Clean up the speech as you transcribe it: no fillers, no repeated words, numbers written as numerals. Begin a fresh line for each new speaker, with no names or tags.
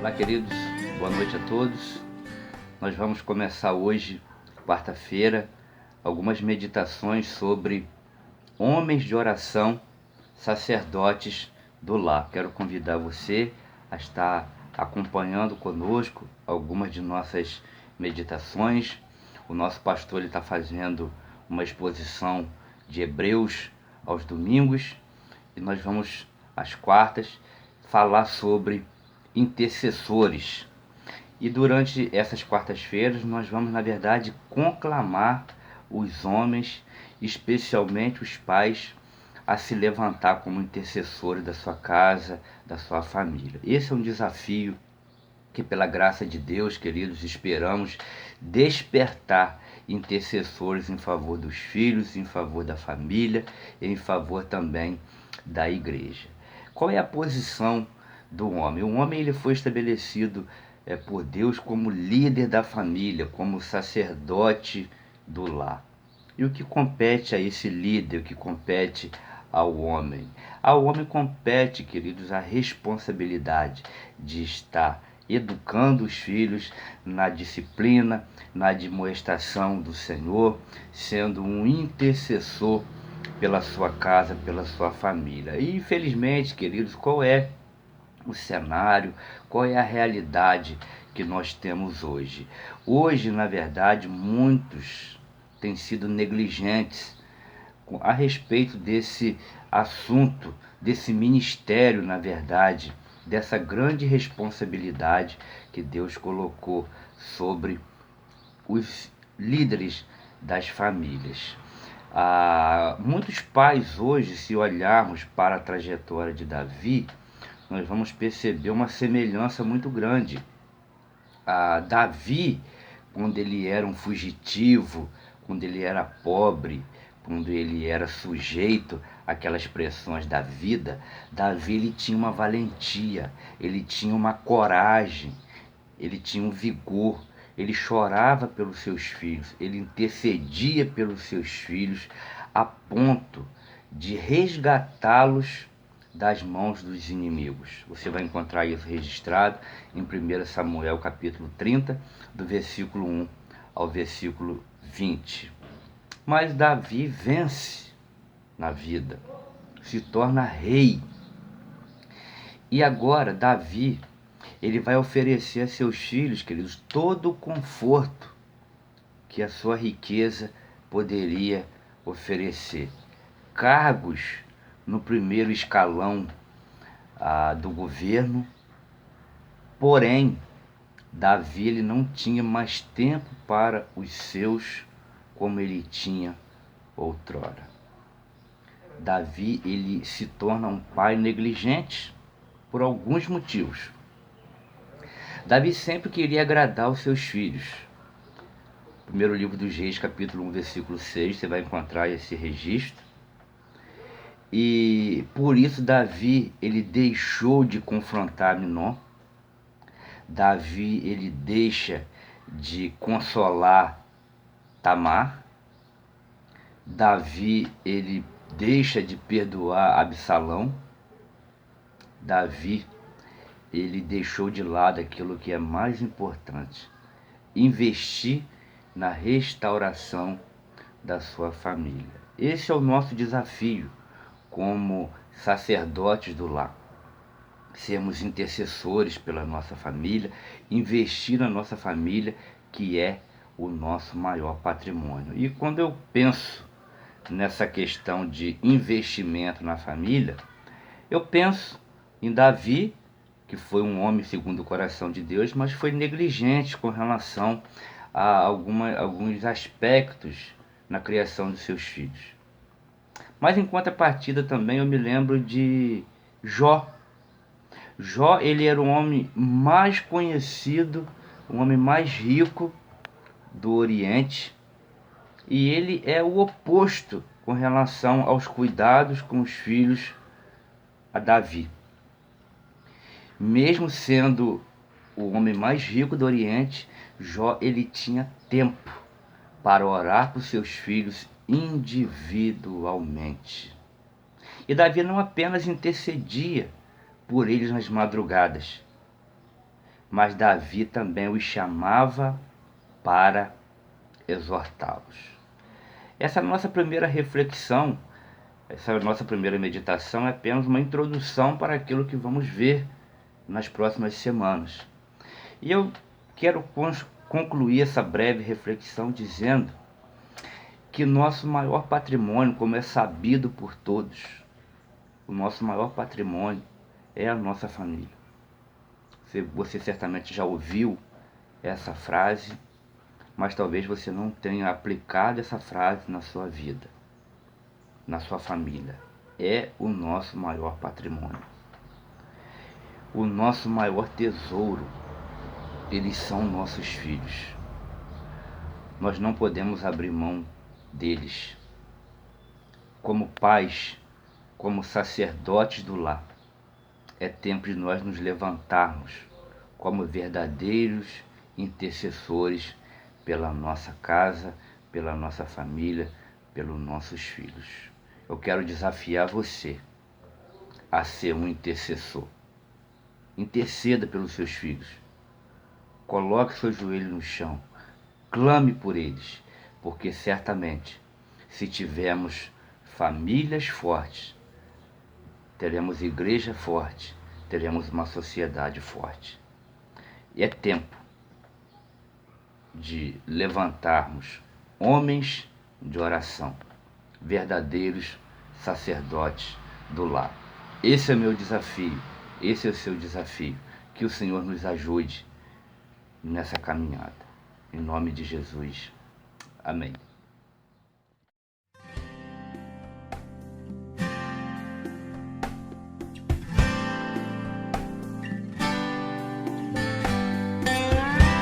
Olá, queridos, boa noite a todos. Nós vamos começar hoje, quarta-feira, algumas meditações sobre homens de oração, sacerdotes do lar. Quero convidar você a estar acompanhando conosco algumas de nossas meditações. O nosso pastor está fazendo uma exposição de Hebreus aos domingos e nós vamos, às quartas, falar sobre intercessores. E durante essas quartas-feiras nós vamos, na verdade, conclamar os homens, especialmente os pais, a se levantar como intercessores da sua casa, da sua família. Esse é um desafio que, pela graça de Deus, queridos, esperamos despertar intercessores em favor dos filhos, em favor da família, em favor também da igreja. Qual é a posição do homem? O homem ele foi estabelecido por Deus como líder da família, como sacerdote do lar. E o que compete a esse líder, o que compete ao homem? Ao homem compete, queridos, a responsabilidade de estar educando os filhos na disciplina, na admoestação do Senhor, sendo um intercessor pela sua casa, pela sua família. E infelizmente, queridos, qual é o cenário, qual é a realidade que nós temos hoje? Hoje, na verdade, muitos têm sido negligentes a respeito desse assunto, desse ministério, na verdade, dessa grande responsabilidade que Deus colocou sobre os líderes das famílias. Muitos pais hoje, se olharmos para a trajetória de Davi, nós vamos perceber uma semelhança muito grande. Davi, quando ele era um fugitivo, quando ele era pobre, quando ele era sujeito àquelas pressões da vida, Davi ele tinha uma valentia, ele tinha uma coragem, ele tinha um vigor, ele chorava pelos seus filhos, ele intercedia pelos seus filhos a ponto de resgatá-los das mãos dos inimigos. Você vai encontrar isso registrado em 1 Samuel capítulo 30, do versículo 1 ao versículo 20. Mas Davi vence na vida, se torna rei. E agora Davi, ele vai oferecer a seus filhos, queridos, todo o conforto que a sua riqueza poderia oferecer. Cargos no primeiro escalão do governo, porém, Davi ele não tinha mais tempo para os seus como ele tinha outrora. Davi ele se torna um pai negligente por alguns motivos. Davi sempre queria agradar os seus filhos. Primeiro livro dos Reis, capítulo 1, versículo 6, você vai encontrar esse registro. E por isso Davi ele deixou de confrontar Amnon. Davi ele deixa de consolar Tamar. Davi ele deixa de perdoar Absalão. Davi ele deixou de lado aquilo que é mais importante: investir na restauração da sua família. Esse é o nosso desafio como sacerdotes do lar. Sermos intercessores pela nossa família, investir na nossa família, que é o nosso maior patrimônio. E quando eu penso nessa questão de investimento na família, eu penso em Davi, que foi um homem segundo o coração de Deus, mas foi negligente com relação a alguns aspectos na criação de seus filhos. Mas em contrapartida também eu me lembro de Jó. Jó ele era o homem mais conhecido, o homem mais rico do Oriente, e ele é o oposto com relação aos cuidados com os filhos a Davi. Mesmo sendo o homem mais rico do Oriente, Jó ele tinha tempo para orar por seus filhos individualmente. E Davi não apenas intercedia por eles nas madrugadas, mas Davi também os chamava para exortá-los. Essa nossa primeira reflexão, essa nossa primeira meditação é apenas uma introdução para aquilo que vamos ver nas próximas semanas. E eu quero concluir essa breve reflexão dizendo que nosso maior patrimônio, como é sabido por todos, o nosso maior patrimônio é a nossa família. Você certamente já ouviu essa frase, mas talvez você não tenha aplicado essa frase na sua vida, na sua família. É o nosso maior patrimônio. O nosso maior tesouro, eles são nossos filhos. Nós não podemos abrir mão deles. Como pais, como sacerdotes do lar, é tempo de nós nos levantarmos como verdadeiros intercessores pela nossa casa, pela nossa família, pelos nossos filhos. Eu quero desafiar você a ser um intercessor. Interceda pelos seus filhos. Coloque seu joelho no chão. Clame por eles, porque certamente, se tivermos famílias fortes, teremos igreja forte, teremos uma sociedade forte. E é tempo de levantarmos homens de oração, verdadeiros sacerdotes do lar. Esse é o meu desafio, esse é o seu desafio. Que o Senhor nos ajude nessa caminhada. Em nome de Jesus. Amém.